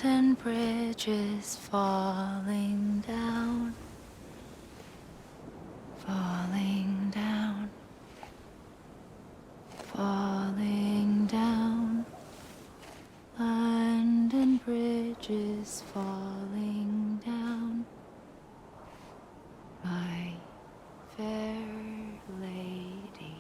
Abandoned bridges falling down, falling down, falling down. London bridges falling down, my fair lady.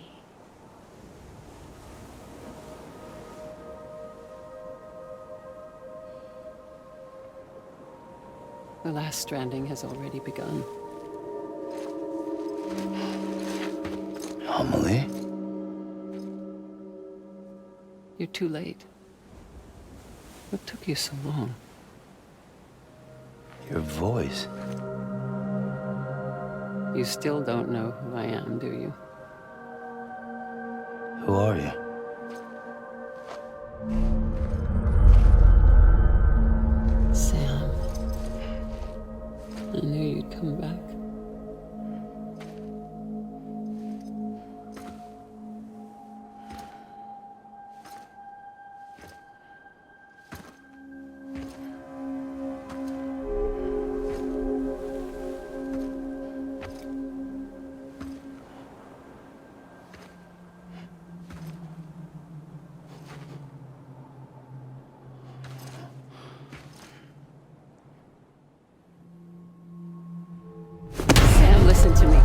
The last stranding has already begun. Amelie? You're too late. What took you so long? Your voice. You still don't know who I am, do you? Who are you? Sam. I knew you'd come back. Sam, listen to me.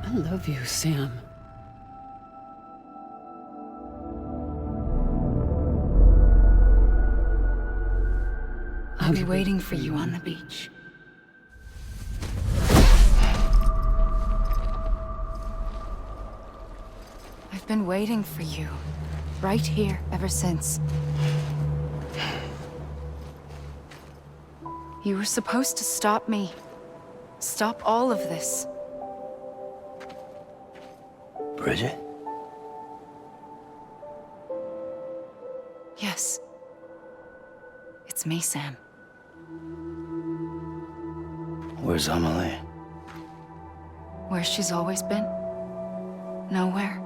I love you, Sam. I'll be waiting for you on the beach. I've been waiting for you, right here, ever since. You were supposed to stop me. Stop all of this. Bridget? Yes. It's me, Sam. Where's Amelie? Where she's always been. Nowhere.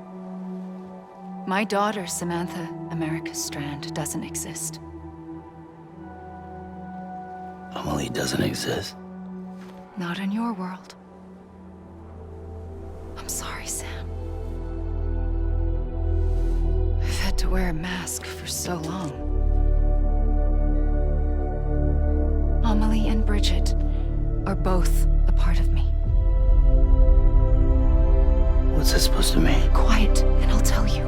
My daughter, Samantha America Strand, doesn't exist. Amelie doesn't exist. Not in your world. I'm sorry, Sam. I've had to wear a mask for so long. Amelie and Bridget are both a part of me. What's that supposed to mean? Quiet, and I'll tell you.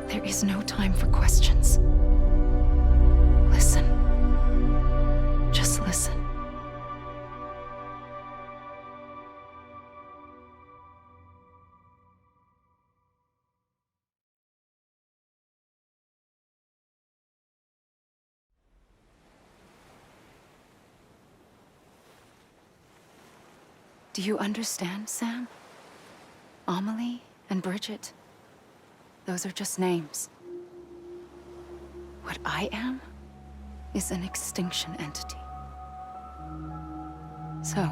There is no time for questions. Listen. Just listen. Do you understand, Sam? Amelie and Bridget, those are just names. What I am is an extinction entity. So,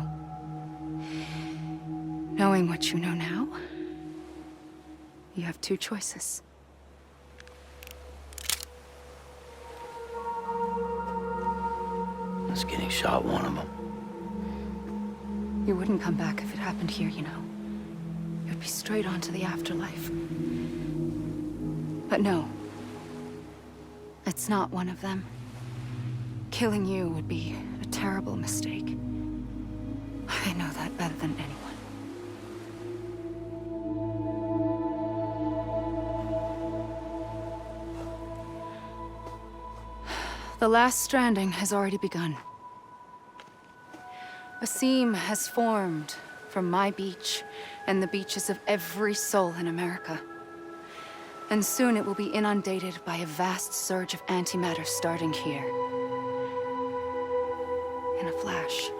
knowing what you know now, you have two choices. Is getting shot one of them? You wouldn't come back if it happened here, you know. You'd be straight on to the afterlife. But no. It's not one of them. Killing you would be a terrible mistake. I know that better than anyone. The last stranding has already begun. A seam has formed from my beach and the beaches of every soul in America. And soon it will be inundated by a vast surge of antimatter starting here. In a flash,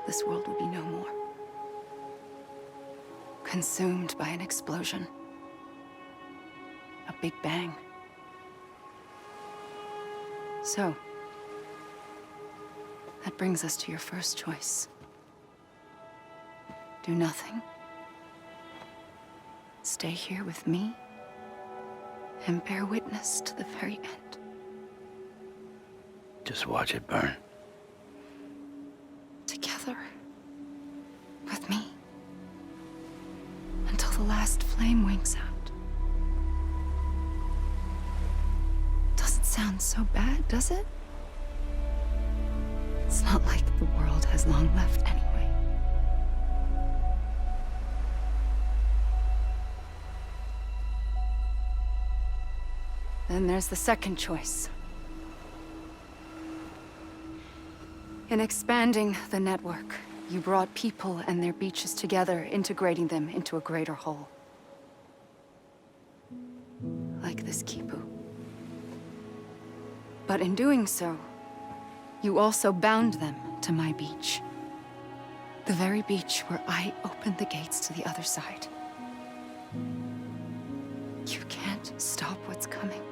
this world will be no more. Consumed by an explosion. A big bang. So, that brings us to your first choice. Do nothing. Stay here with me and bear witness to the very end. Just watch it burn. Together. With me. Until the last flame winks out. Doesn't sound so bad, does it? It's not like the world has long left anyway. Then there's the second choice. In expanding the network, you brought people and their beaches together, integrating them into a greater whole. Like this Kipu. But in doing so, you also bound them to my beach. The very beach where I opened the gates to the other side. You can't stop what's coming.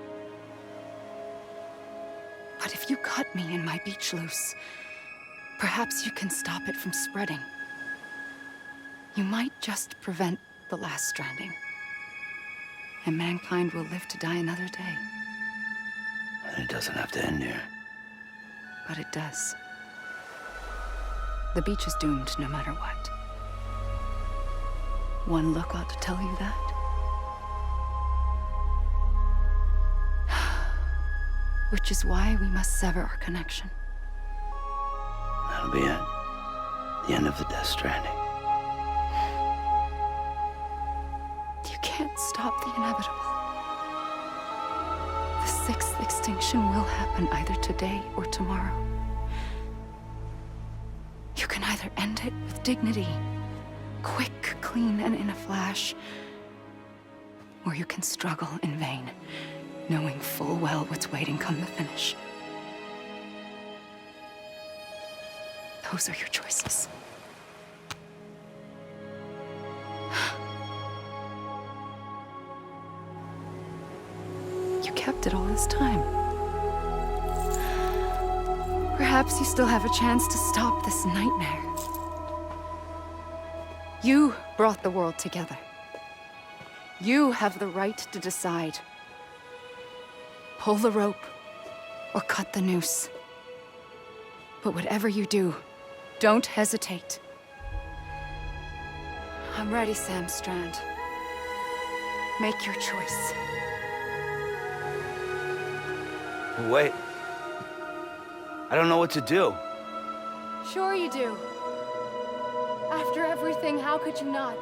But if you cut me and my beach loose, perhaps you can stop it from spreading. You might just prevent the last stranding. And mankind will live to die another day. And it doesn't have to end here. But it does. The beach is doomed no matter what. One look ought to tell you that. Which is why we must sever our connection. That'll be it. The end of the Death Stranding. You can't stop the inevitable. The sixth extinction will happen either today or tomorrow. You can either end it with dignity, quick, clean, and in a flash, or you can struggle in vain, knowing full well what's waiting come the finish. Those are your choices. You kept it all this time. Perhaps you still have a chance to stop this nightmare. You brought the world together. You have the right to decide. Pull the rope, or cut the noose. But whatever you do, don't hesitate. I'm ready, Sam Strand. Make your choice. Wait. I don't know what to do. Sure you do. After everything, how could you not?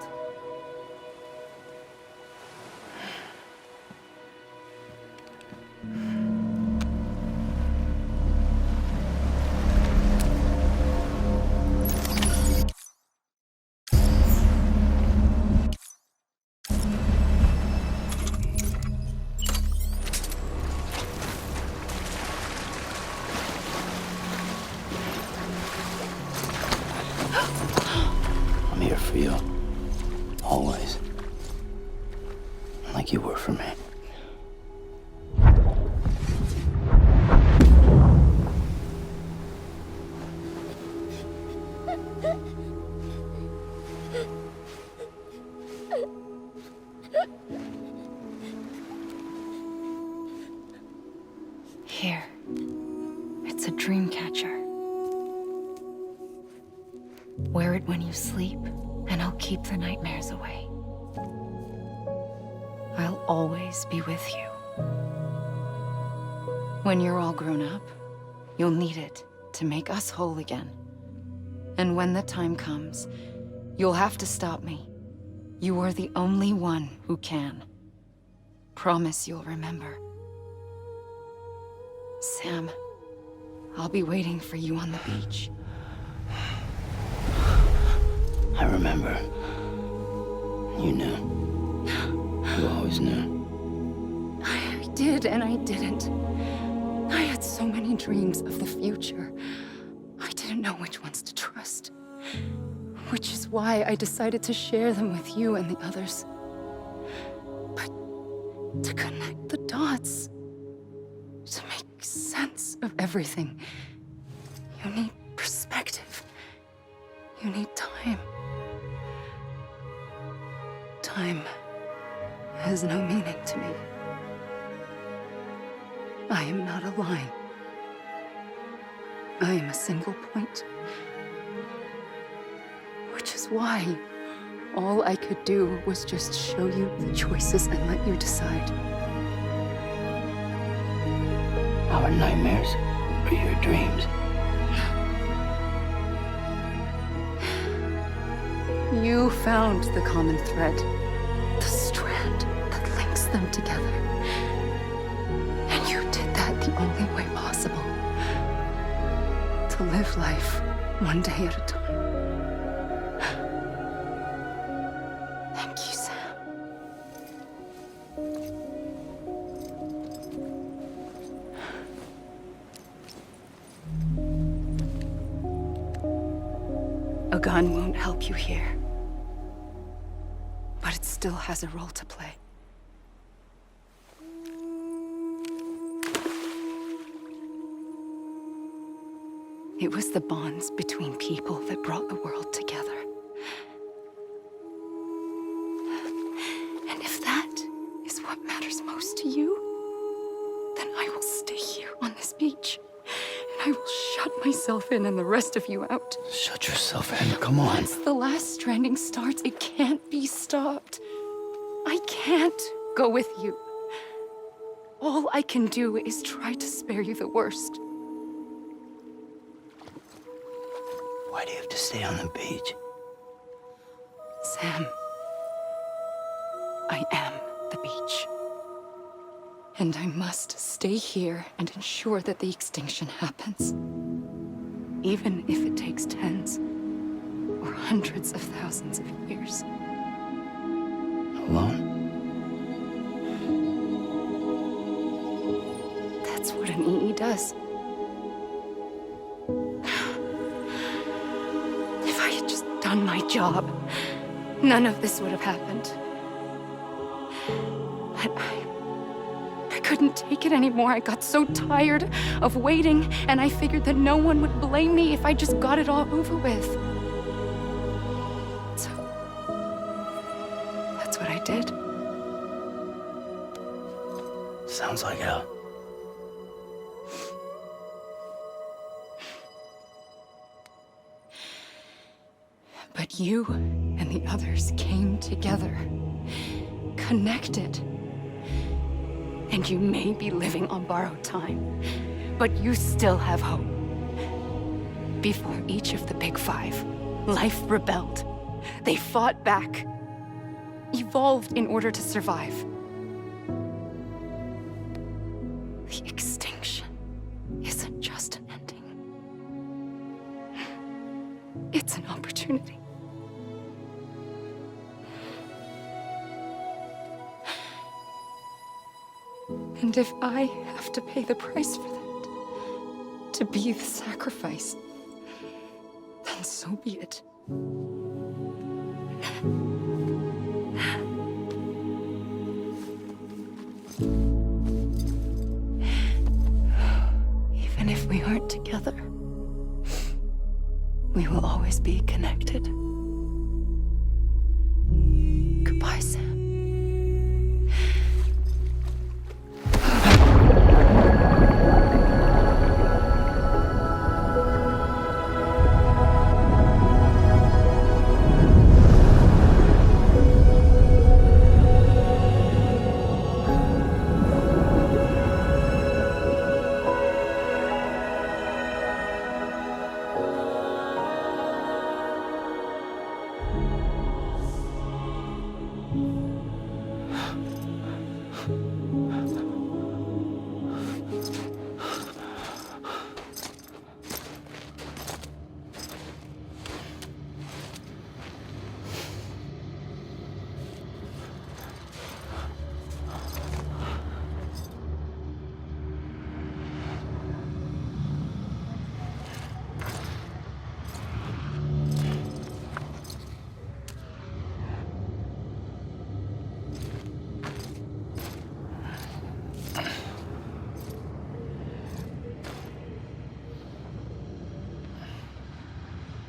I'm here for you. Always. Like you were for me. Here. It's a dream catcher. Wear it when you sleep, and I'll keep the nightmares away. I'll always be with you. When you're all grown up, you'll need it to make us whole again. And when the time comes, you'll have to stop me. You are the only one who can. Promise you'll remember. Sam, I'll be waiting for you on the beach. I remember. You knew. You always knew. I did and I didn't. I had so many dreams of the future. I didn't know which ones to trust. Which is why I decided to share them with you and the others. But to connect the dots, to make make sense of everything. You need perspective. You need time. Time has no meaning to me. I am not a line. I am a single point. Which is why all I could do was just show you the choices and let you decide. Our nightmares are your dreams. You found the common thread, the strand that links them together. And you did that the only way possible. To live life one day at a time. Thank you, Sam. A gun won't help you here. But it still has a role to play. It was the bonds between people that brought the world together. And if that is what matters most to you, then I will stay here on this beach. And I will shut myself in and the rest of you out. Shut yourself in, come on. Once the last stranding starts, it can't be stopped. I can't go with you. All I can do is try to spare you the worst. Why do you have to stay on the beach? Sam, I am the beach. And I must stay here and ensure that the extinction happens. Even if it takes tens or hundreds of thousands of years. Alone? That's what an EE does. If I had just done my job, none of this would have happened. But I couldn't take it anymore. I got so tired of waiting, and I figured that no one would blame me if I just got it all over with. So, that's what I did. Sounds like hell. But you and the others came together, connected. And you may be living on borrowed time, but you still have hope. Before each of the Big Five, life rebelled. They fought back, evolved in order to survive. The extinction isn't just an ending. It's an opportunity. And if I have to pay the price for that, to be the sacrifice, then so be it. Even if we aren't together, we will always be connected. Goodbye, Sam.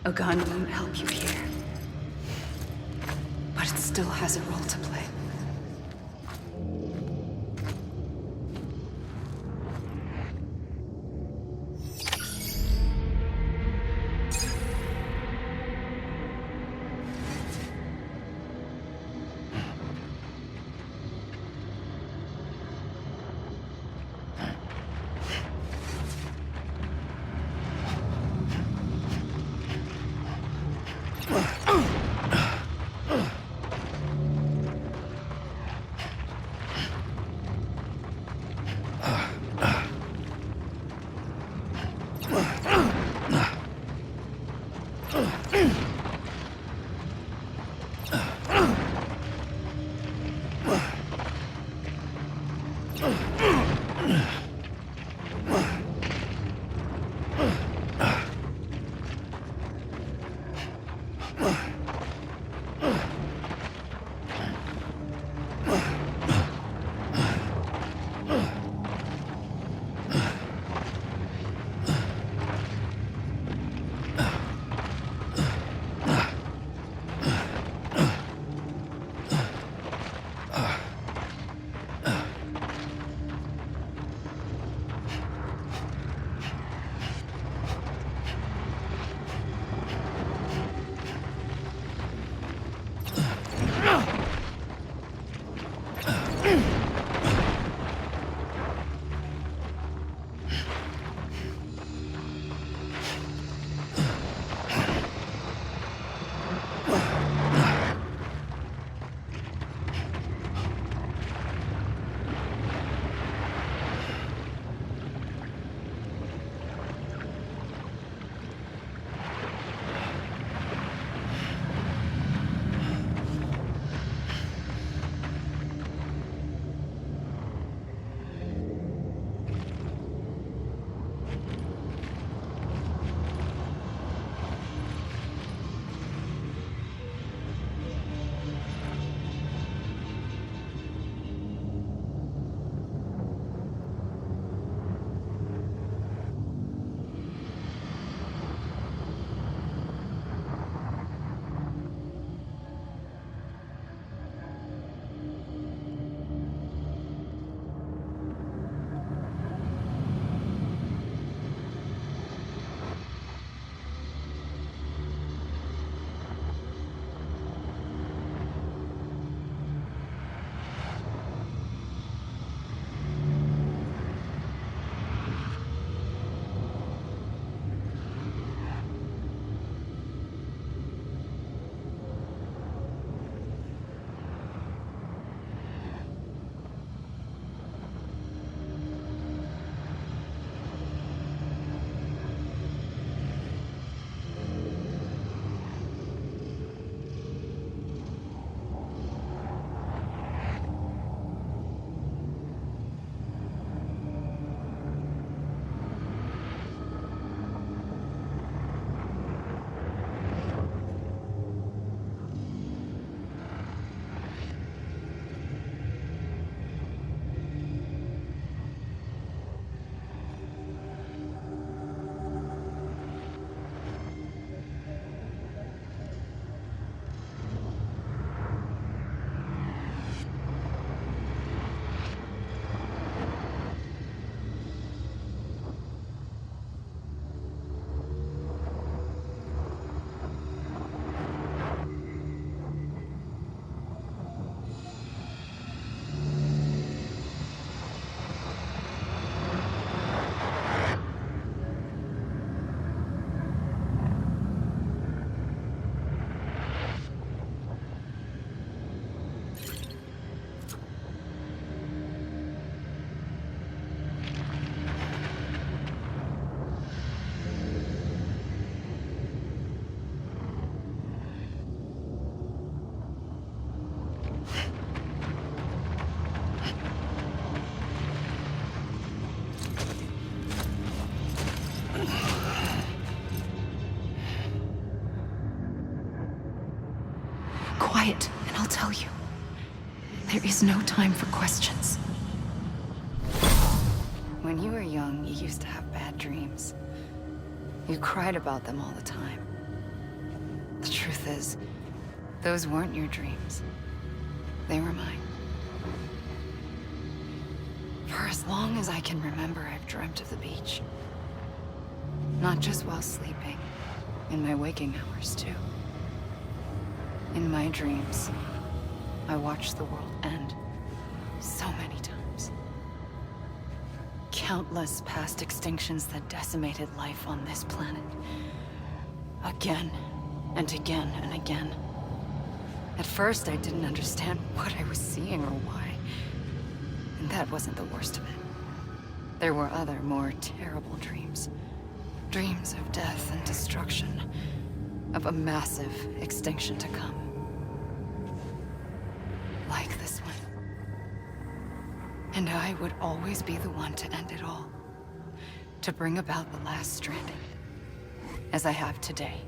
A gun won't help you here. But it still has a role to play. Quiet, and I'll tell you. There is no time for questions. When you were young, you used to have bad dreams. You cried about them all the time. The truth is, those weren't your dreams. They were mine. For as long as I can remember, I've dreamt of the beach. Not just while sleeping, in my waking hours too. In my dreams, I watched the world end so many times. Countless past extinctions that decimated life on this planet. Again, and again, and again. At first, I didn't understand what I was seeing or why. And that wasn't the worst of it. There were other, more terrible dreams. Dreams of death and destruction. Of a massive extinction to come. Like this one. And I would always be the one to end it all. To bring about the last stranding. As I have today.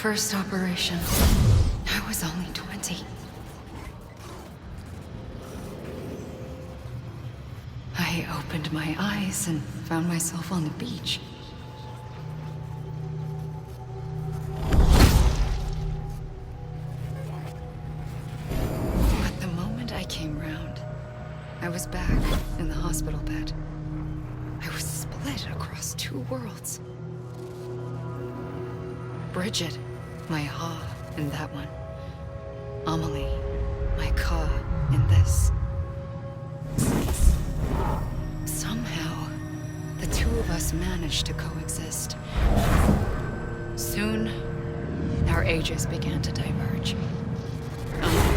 First operation. I was only 20. I opened my eyes and found myself on the beach. But the moment I came round, I was back in the hospital bed. I was split across two worlds. Bridget, my Ha in that one. Amelie, my Ka in this. Somehow, the two of us managed to coexist. Soon, our ages began to diverge.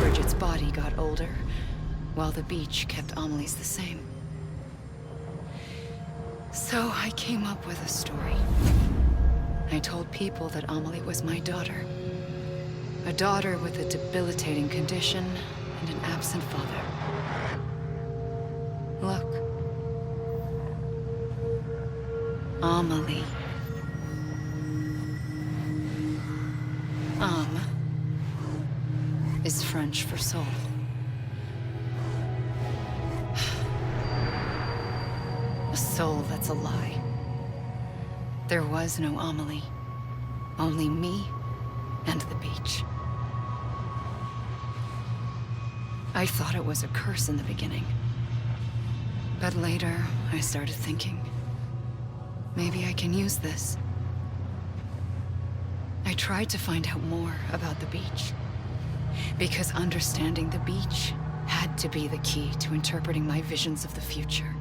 Bridget's body got older, while the beach kept Amelie's the same. So I came up with a story. I told people that Amelie was my daughter. A daughter with a debilitating condition and an absent father. Look. Amelie. Âme is French for soul. A soul that's a lie. There was no Amelie. Only me and the beach. I thought it was a curse in the beginning. But later, I started thinking, maybe I can use this. I tried to find out more about the beach. Because understanding the beach had to be the key to interpreting my visions of the future.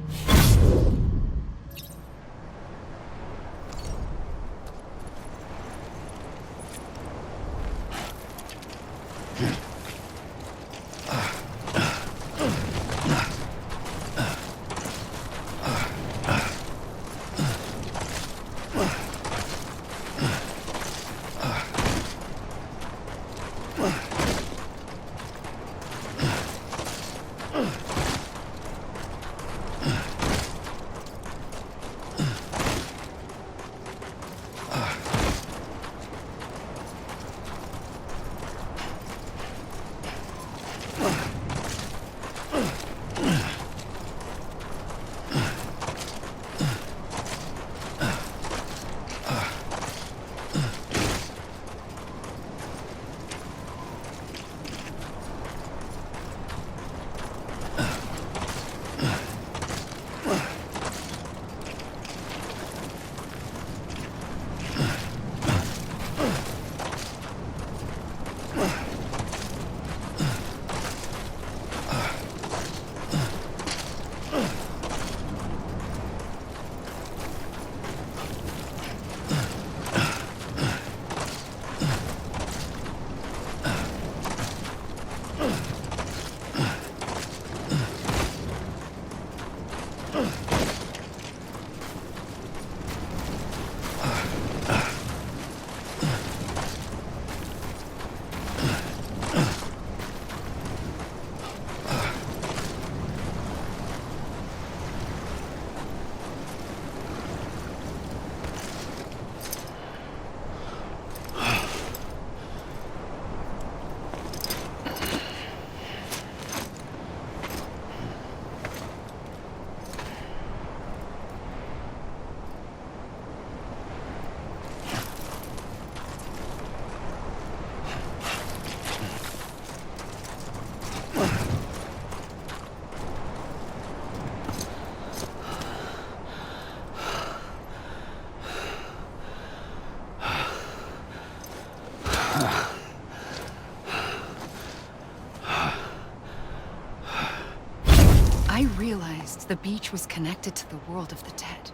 I realized the beach was connected to the world of the dead,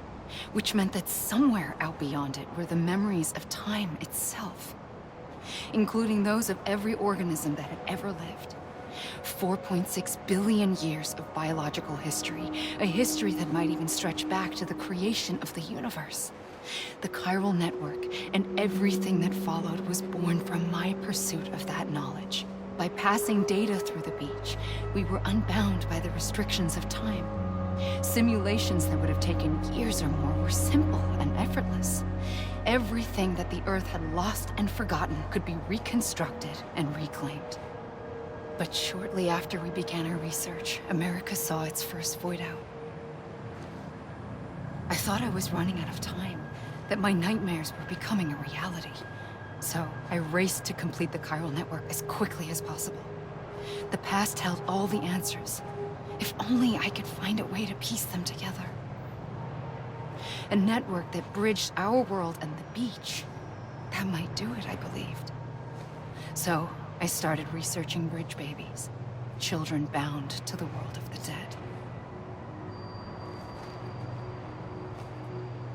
which meant that somewhere out beyond it were the memories of time itself, including those of every organism that had ever lived. 4.6 billion years of biological history, a history that might even stretch back to the creation of the universe. The chiral network and everything that followed was born from my pursuit of that knowledge. By passing data through the beach, we were unbound by the restrictions of time. Simulations that would have taken years or more were simple and effortless. Everything that the Earth had lost and forgotten could be reconstructed and reclaimed. But shortly after we began our research, America saw its first void out. I thought I was running out of time, that my nightmares were becoming a reality. So I raced to complete the chiral network as quickly as possible. The past held all the answers. If only I could find a way to piece them together. A network that bridged our world and the beach. That might do it, I believed. So I started researching bridge babies, children bound to the world of the dead.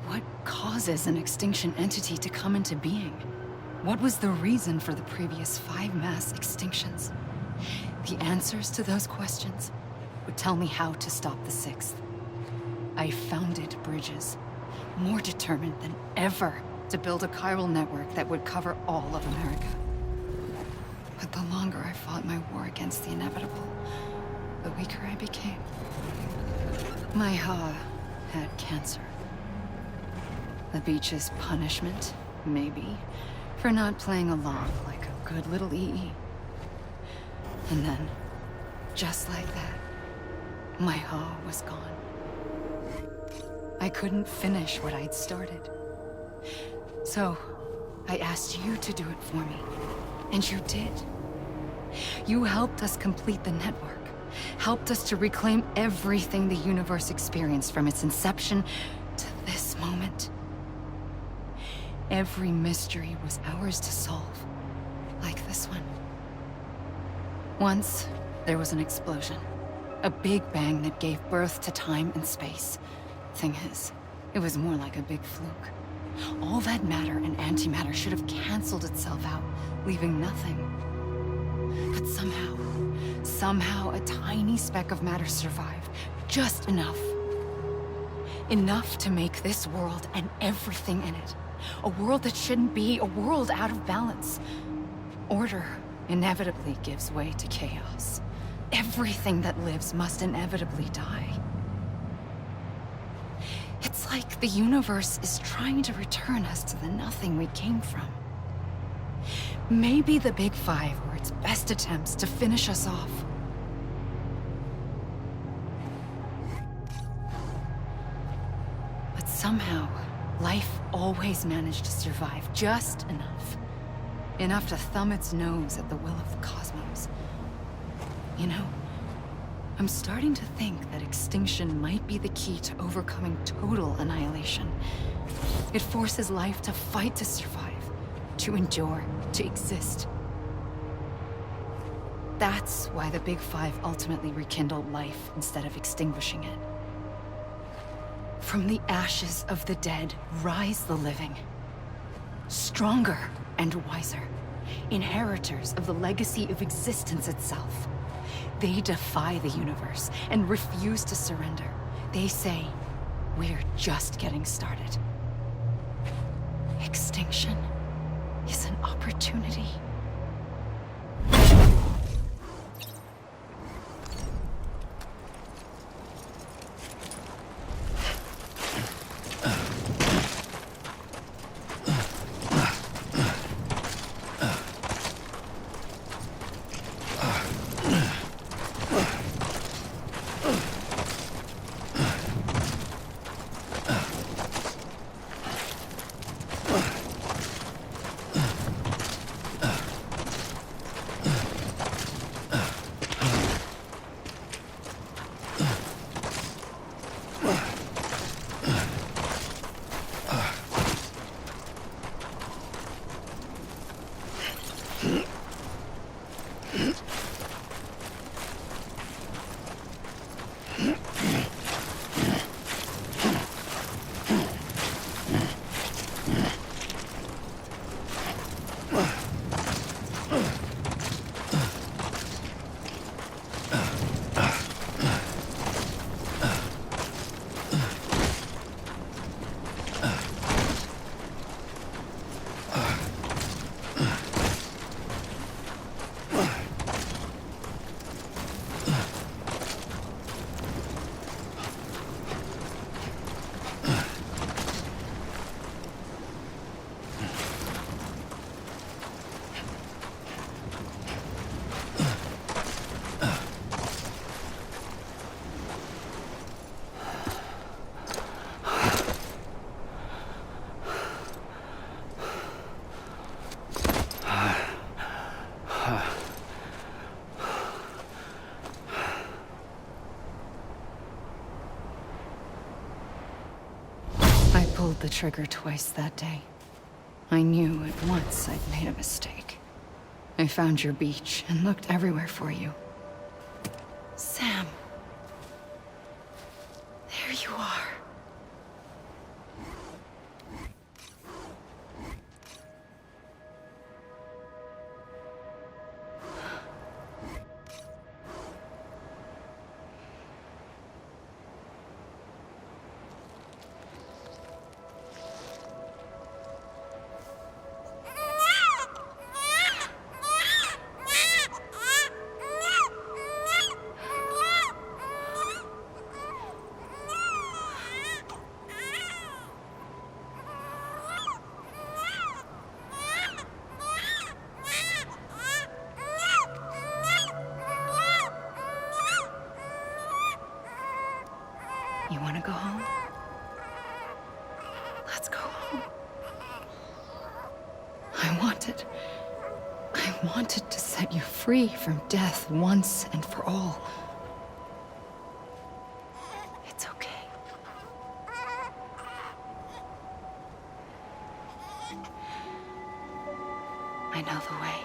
What causes an extinction entity to come into being? What was the reason for the previous 5 mass extinctions? The answers to those questions would tell me how to stop the 6th. I founded bridges, more determined than ever to build a chiral network that would cover all of America. But the longer I fought my war against the inevitable, the weaker I became. My Ha had cancer. The beach's punishment, maybe, for not playing along like a good little EE. And then, just like that, my Ha was gone. I couldn't finish what I'd started. So, I asked you to do it for me, and you did. You helped us complete the network, helped us to reclaim everything the universe experienced from its inception to this moment. Every mystery was ours to solve, like this one. Once, there was an explosion. A big bang that gave birth to time and space. Thing is, it was more like a big fluke. All that matter and antimatter should have canceled itself out, leaving nothing. But somehow a tiny speck of matter survived. Just enough. Enough to make this world and everything in it. A world that shouldn't be, a world out of balance. Order inevitably gives way to chaos. Everything that lives must inevitably die. It's like the universe is trying to return us to the nothing we came from. Maybe the Big Five were its best attempts to finish us off. But somehow, life always managed to survive just enough. Enough to thumb its nose at the will of the cosmos. You know, I'm starting to think that extinction might be the key to overcoming total annihilation. It forces life to fight to survive, to endure, to exist. That's why the Big Five ultimately rekindled life instead of extinguishing it. From the ashes of the dead rise the living. Stronger and wiser. Inheritors of the legacy of existence itself. They defy the universe and refuse to surrender. They say, we're just getting started. Extinction is an opportunity. pulled the trigger twice that day. I knew at once I'd made a mistake. I found your beach and looked everywhere for you. Sam. There you are. You want to go home? Let's go home. I wanted to set you free from death once and for all. It's okay. I know the way.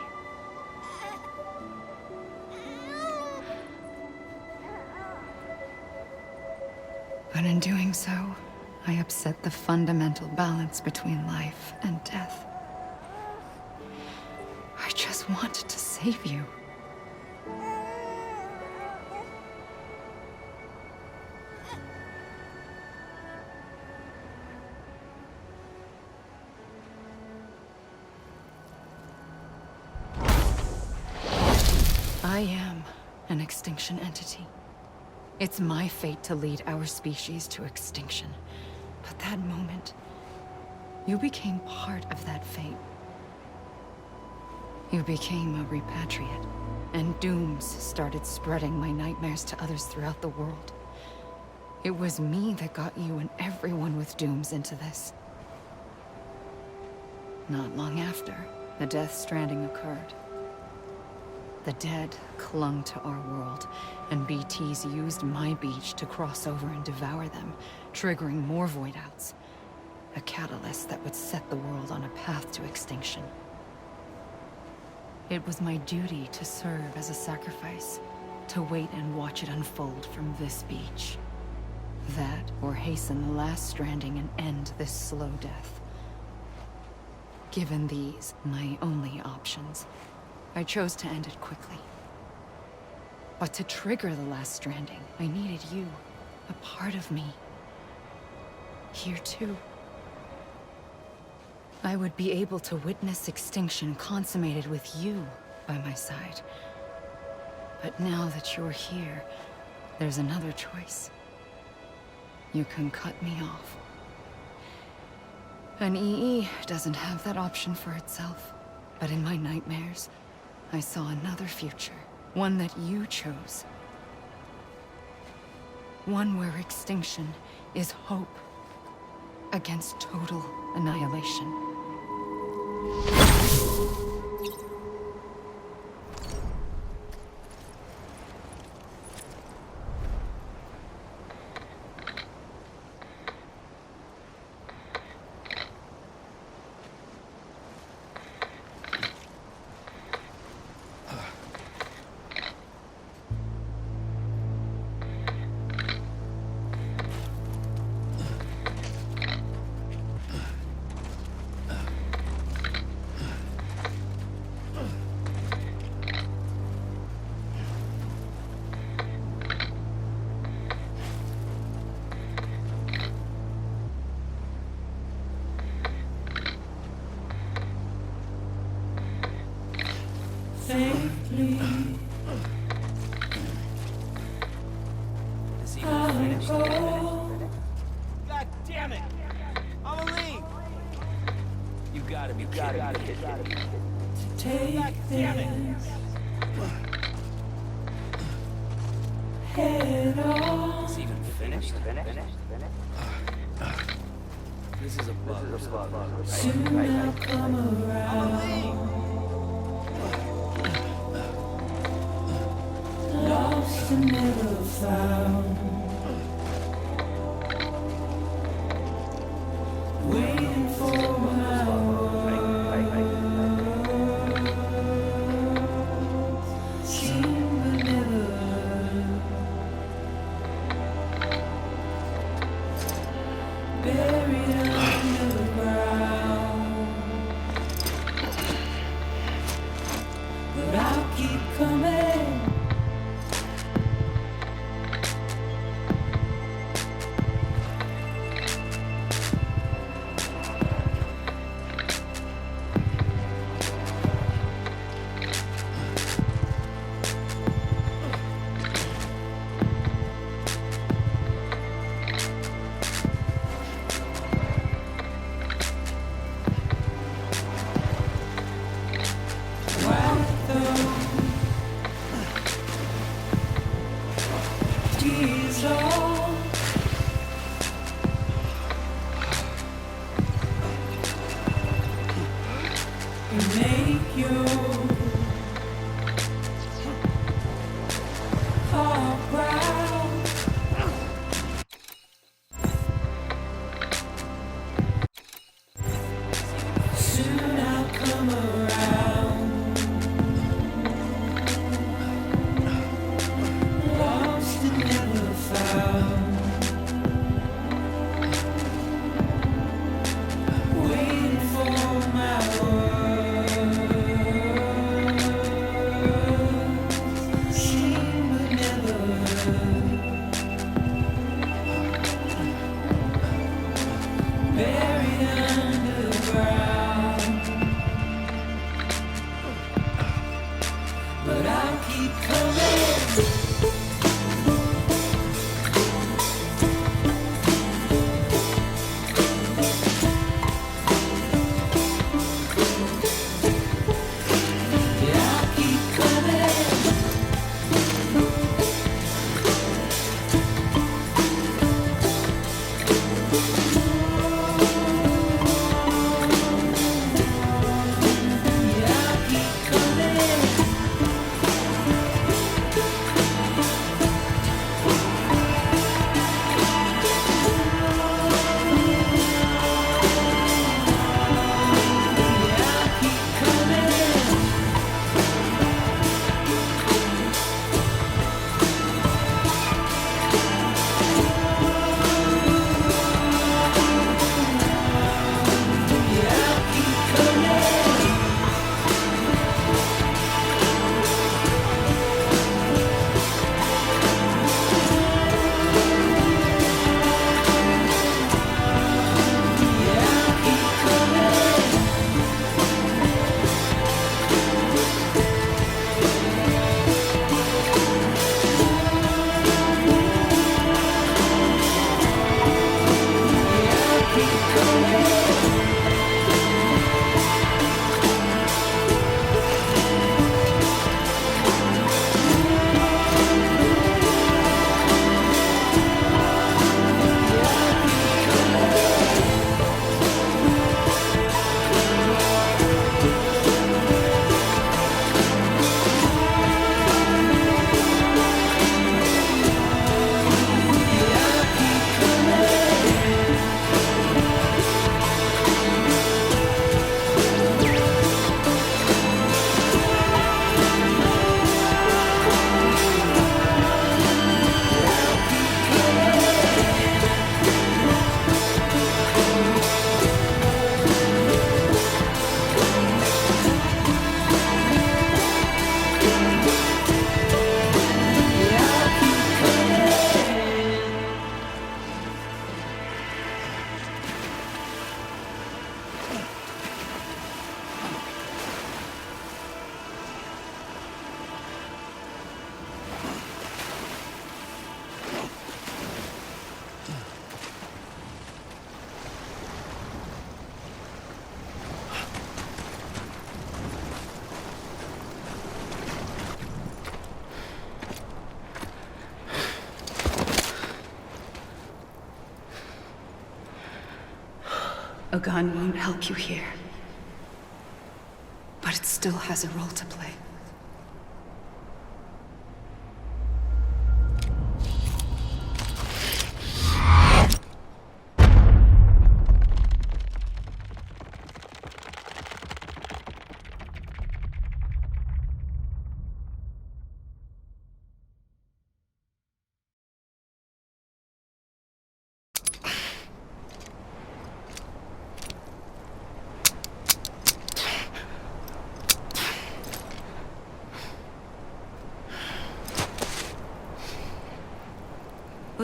But in doing so, I upset the fundamental balance between life and death. I just wanted to save you. I am an extinction entity. It's my fate to lead our species to extinction. But that moment, you became part of that fate. You became a repatriate, and dooms started spreading my nightmares to others throughout the world. It was me that got you and everyone with dooms into this. Not long after, the Death Stranding occurred. The dead clung to our world, and BTs used my beach to cross over and devour them, triggering more void-outs. A catalyst that would set the world on a path to extinction. It was my duty to serve as a sacrifice, to wait and watch it unfold from this beach. That, or hasten the last stranding and end this slow death. Given these, my only options, I chose to end it quickly. But to trigger the last stranding, I needed you, a part of me. Here too. I would be able to witness extinction consummated with you by my side. But now that you're here, there's another choice. You can cut me off. An EE doesn't have that option for itself. But in my nightmares, I saw another future. One that you chose. One where extinction is hope against total annihilation. Safely, I'll go. God damn it! I'm a leave! You gotta be kidding me. To take God damn it! head off. It's even finished? This is a bug. Soon I'll come around. Lost and never found. buried underground. But I'll keep coming. Make your heart proud. Soon I'll come around. Lost and never found. Waiting for my word. A gun won't help you here, but it still has a role to play.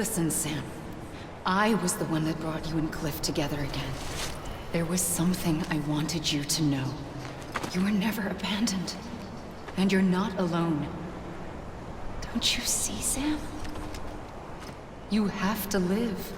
Listen, Sam. I was the one that brought you and Cliff together again. There was something I wanted you to know. You were never abandoned. And you're not alone. Don't you see, Sam? You have to live.